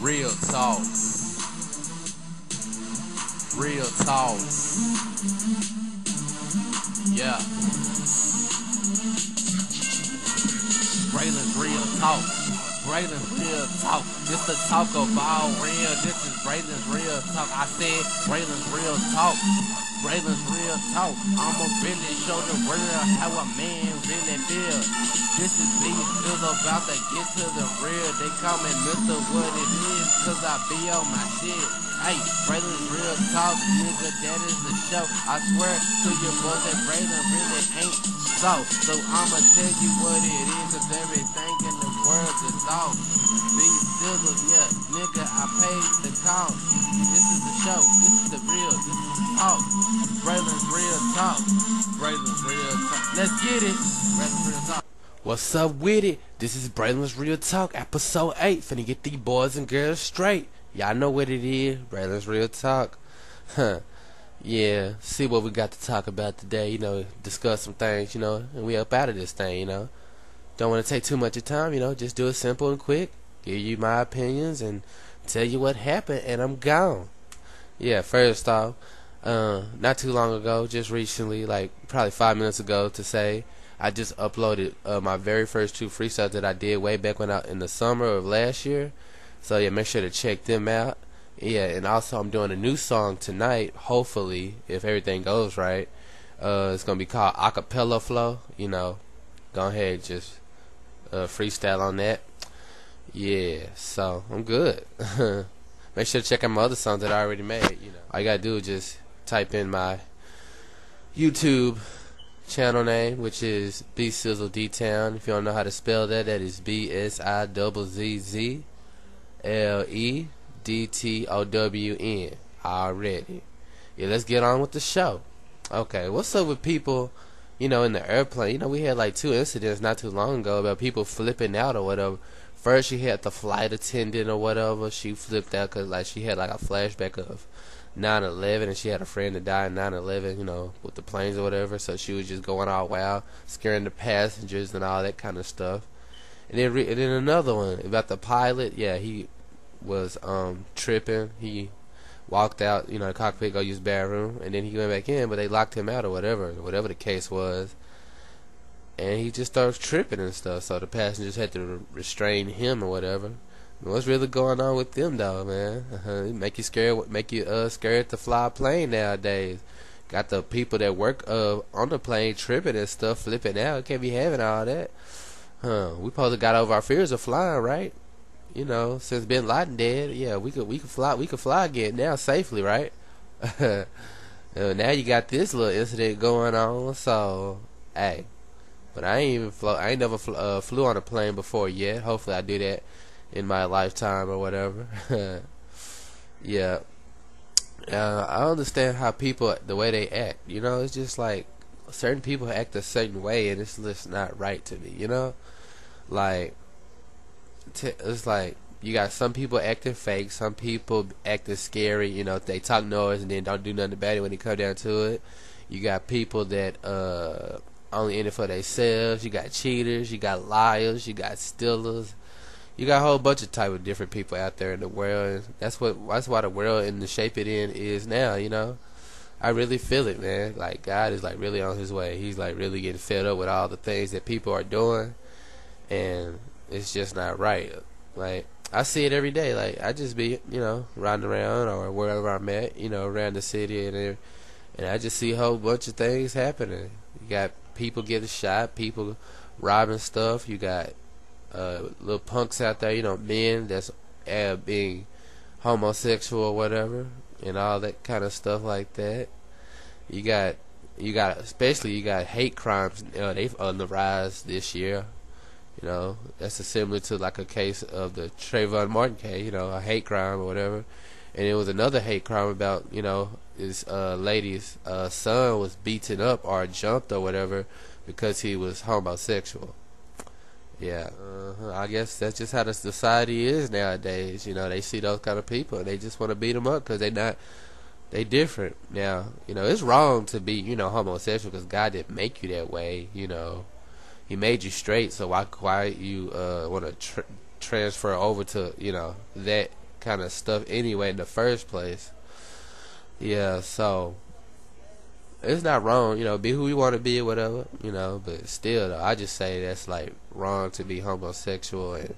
Real talk. Real talk. Yeah. Braylons real talk. Braylons real talk. This the talk of all real. This is Braylons real talk. I said Braylons real talk. Braylons real talk. I'ma really show the world how a man really feel. This is B about to get to the real. They call me Mr. What It Is, cause I be on my shit. Hey, Braylons real talk, nigga, that is the show. I swear to your boys that Braylon really ain't so I'ma tell you what it is, cause everything in the world is off. These sizzles, yeah, nigga, I paid the cost. This is the show, this is the real, this is the talk. Braylons real talk. Braylons real talk. Let's get it. Braylons real talk. What's up with it? This is Braylons Real Talk, episode 8. Finna get these boys and girls straight. Y'all know what it is. Braylons Real Talk. Yeah, see what we got to talk about today. Discuss some things, and we up out of this thing, Don't want to take too much of time, just do it simple and quick. Give you my opinions and tell you what happened, and I'm gone. Yeah, first off, not too long ago, just recently, like probably 5 minutes ago to say, I just uploaded my very first 2 freestyles that I did way back when in the summer of last year. So yeah, make sure to check them out. Yeah, and also I'm doing a new song tonight, hopefully, if everything goes right. It's going to be called Acapella Flow. Go ahead, just freestyle on that. Yeah, so I'm good. Make sure to check out my other songs that I already made. All you got to do is just type in my YouTube channel name, which is B Sizzle D Town. If you don't know how to spell that, that is BSIZZLEDTOWN. Already. Yeah, let's get on with the show. Okay, what's up with people, in the airplane? We had like 2 incidents not too long ago about people flipping out or whatever. First, you had the flight attendant or whatever. She flipped out because she had like a flashback of 9/11, and she had a friend that died in 9/11, with the planes or whatever. So she was just going all wild, scaring the passengers and all that kind of stuff. And then another one about the pilot. Yeah, he was tripping. He walked out, the cockpit, go use the bathroom, and then he went back in, but they locked him out or whatever the case was. And he just started tripping and stuff. So the passengers had to restrain him or whatever. What's really going on with them though, man? Make you scared to fly a plane nowadays. Got the people that work on the plane tripping and stuff, flipping out. Can't be having all that. We supposed to got over our fears of flying, right? Since Bin Laden dead, yeah, we could fly again now safely, right? Now you got this little incident going on, so hey. But I ain't never flew on a plane before yet. Hopefully I do that in my lifetime or whatever. Yeah. I understand how people, the way they act, it's just like certain people act a certain way and it's just not right to me, like it's like you got some people acting fake, some people acting scary, they talk noise and then don't do nothing about it when it come down to it. You got people that only in it for themselves. You got cheaters, you got liars, you got stealers. You got a whole bunch of type of different people out there in the world, and that's why the world in the shape it in is now, I really feel it, man. Like God is like really on his way. He's like really getting fed up with all the things that people are doing, and it's just not right. Like I see it every day. Like I just be, riding around or wherever I'm at, around the city, and I just see a whole bunch of things happening. You got people getting shot, people robbing stuff. You got little punks out there, men that's being homosexual or whatever, and all that kind of stuff like that. You got especially you got hate crimes. They've on the rise this year. That's similar to like a case of the Trayvon Martin case. A hate crime or whatever, and it was another hate crime about this lady's son was beaten up or jumped or whatever because he was homosexual. Yeah, I guess that's just how the society is nowadays. They see those kind of people and they just want to beat them up because they different. Now, it's wrong to be, homosexual because God didn't make you that way. He made you straight, so why you want to transfer over to, that kind of stuff anyway in the first place. Yeah, so it's not wrong, be who you want to be or whatever, but still though, I just say that's like wrong to be homosexual and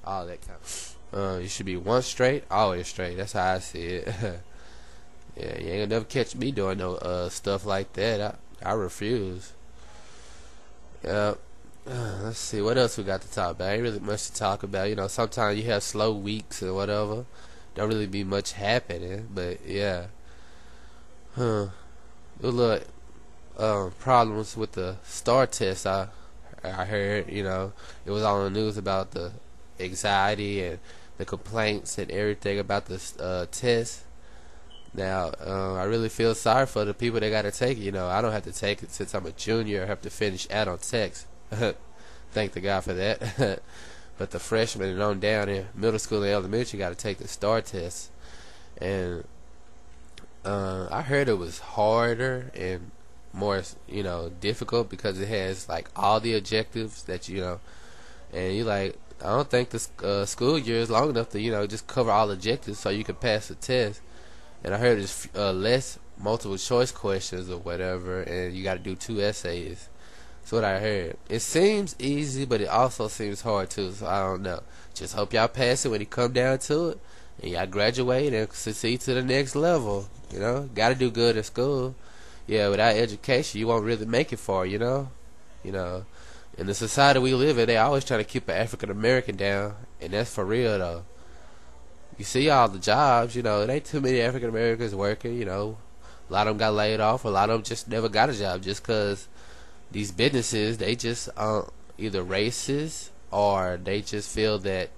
all that kind of. You should be once straight, always straight. That's how I see it. Yeah, you ain't gonna never catch me doing no stuff like that. I refuse. Yeah. Let's see what else we got to talk about. Ain't really much to talk about. Sometimes you have slow weeks or whatever. Don't really be much happening, but yeah. A little problems with the STAR test. I heard. It was all in the news about the anxiety and the complaints and everything about the test. Now, I really feel sorry for the people that got to take it. I don't have to take it since I'm a junior. I have to finish out on text. Thank the God for that. But the freshmen and on down in middle school and elementary got to take the STAR test. And I heard it was harder and more, difficult because it has like all the objectives that and you like. I don't think the school year is long enough to just cover all objectives so you can pass the test. And I heard it's less multiple choice questions or whatever, and you got to do 2 essays. That's what I heard. It seems easy, but it also seems hard too. So I don't know. Just hope y'all pass it when it come down to it, and y'all graduate and succeed to the next level. Got to do good in school. Yeah, without education, you won't really make it far. In the society we live in, they always try to keep an African American down, and that's for real though. You see all the jobs, it ain't too many African Americans working. A lot of them got laid off. A lot of them just never got a job just because these businesses, they just either racist or they just feel that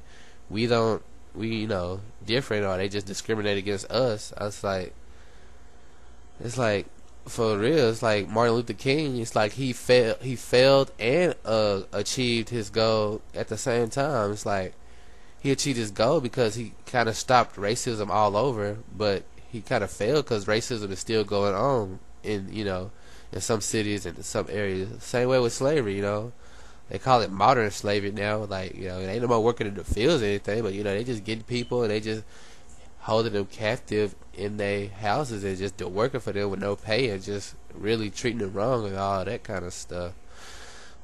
we different, or they just discriminate against us. It's like for real. It's like Martin Luther King. It's like he failed and achieved his goal at the same time. It's like he achieved his goal because he kind of stopped racism all over, but he kind of failed because racism is still going on in in some cities and in some areas. Same way with slavery. They call it modern slavery now. Like it ain't no more working in the fields or anything, but they just getting people and they just holding them captive in their houses and just working for them with no pay and just really treating them wrong and all that kind of stuff.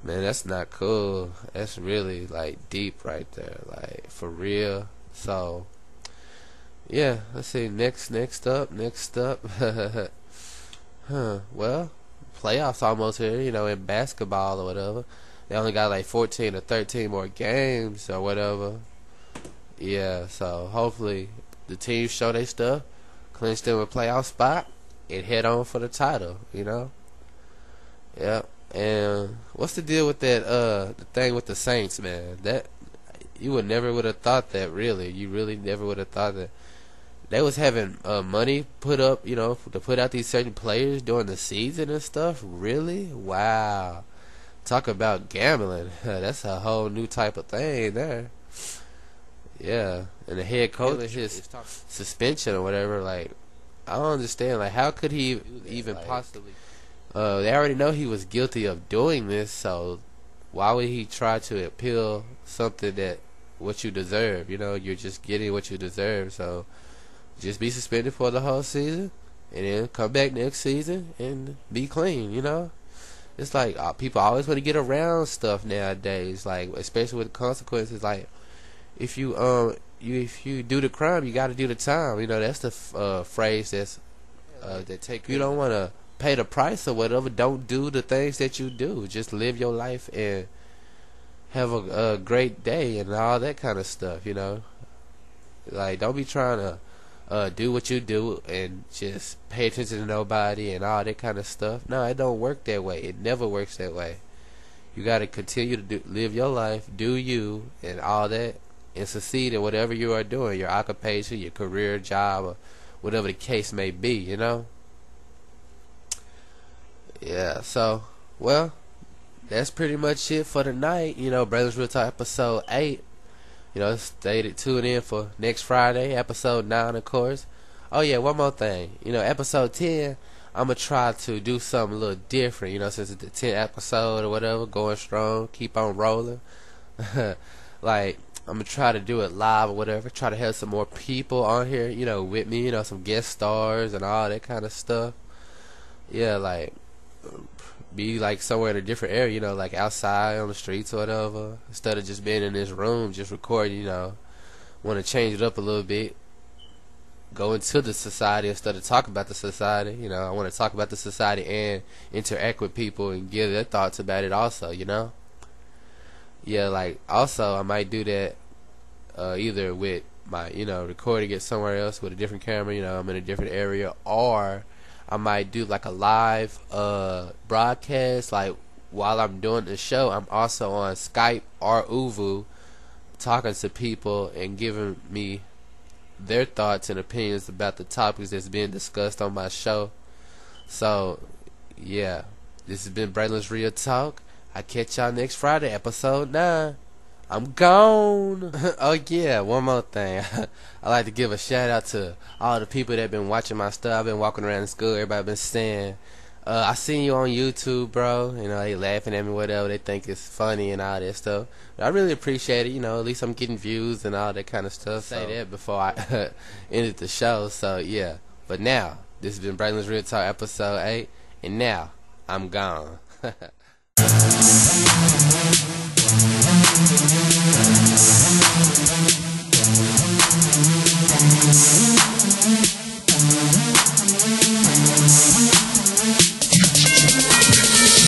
Man, that's not cool. That's really like deep right there, like for real. So yeah, let's see. Next up. Well, playoffs almost here. In basketball or whatever, they only got like 14 or 13 more games or whatever. Yeah, so hopefully the teams show their stuff, clinch them a playoff spot, and head on for the title. Yep. And what's the deal with that the thing with the Saints, man? That you would have thought that, really. You really never would have thought that they was having money put up, to put out these certain players during the season and stuff. Really? Wow. Talk about gambling. That's a whole new type of thing there. Yeah. And the head coach, his suspension or whatever, like, I don't understand. Like, how could he even possibly... they already know he was guilty of doing this, so why would he try to appeal something that what you deserve? You're just getting what you deserve, so just be suspended for the whole season and then come back next season and be clean. It's like people always want to get around stuff nowadays, like especially with the consequences. Like if you do the crime, you got to do the time. That's the phrase that take. You don't want to pay the price or whatever. Don't do the things that you do. Just live your life and have a great day and all that kind of stuff. Like don't be trying to do what you do and just pay attention to nobody and all that kind of stuff. No, it don't work that way. It never works that way. You got to continue to live your life, do you, and all that, and succeed in whatever you are doing, your occupation, your career, job, or whatever the case may be. Yeah. So, well, that's pretty much it for tonight. Braylons Real Talk episode 8. Stay tuned in for next Friday, episode 9, of course. Oh, yeah, one more thing. Episode 10, I'm going to try to do something a little different, since it's the 10th episode or whatever, going strong, keep on rolling. Like, I'm gonna try to do it live or whatever. Try to have some more people on here, with me, some guest stars and all that kind of stuff. Yeah, like be like somewhere in a different area, like outside on the streets or whatever. Instead of just being in this room, just recording, want to change it up a little bit. Go into the society instead of talk about the society. I want to talk about the society and interact with people and give their thoughts about it also, Yeah, like also I might do that either with my, recording it somewhere else with a different camera, I'm in a different area, or I might do like a live broadcast, like while I'm doing the show, I'm also on Skype or Uvu talking to people and giving me their thoughts and opinions about the topics that's being discussed on my show. So, yeah, this has been Braylons Real Talk. I catch y'all next Friday, episode 9. I'm gone. Oh yeah, one more thing. I like to give a shout out to all the people that been watching my stuff. I've been walking around in school. Everybody been saying, I seen you on YouTube, bro. They laughing at me, whatever. They think it's funny and all that stuff. But I really appreciate it. At least I'm getting views and all that kind of stuff. Say that before I ended the show. So yeah. But now, this has been Braylons Real Talk episode 8, and now I'm gone.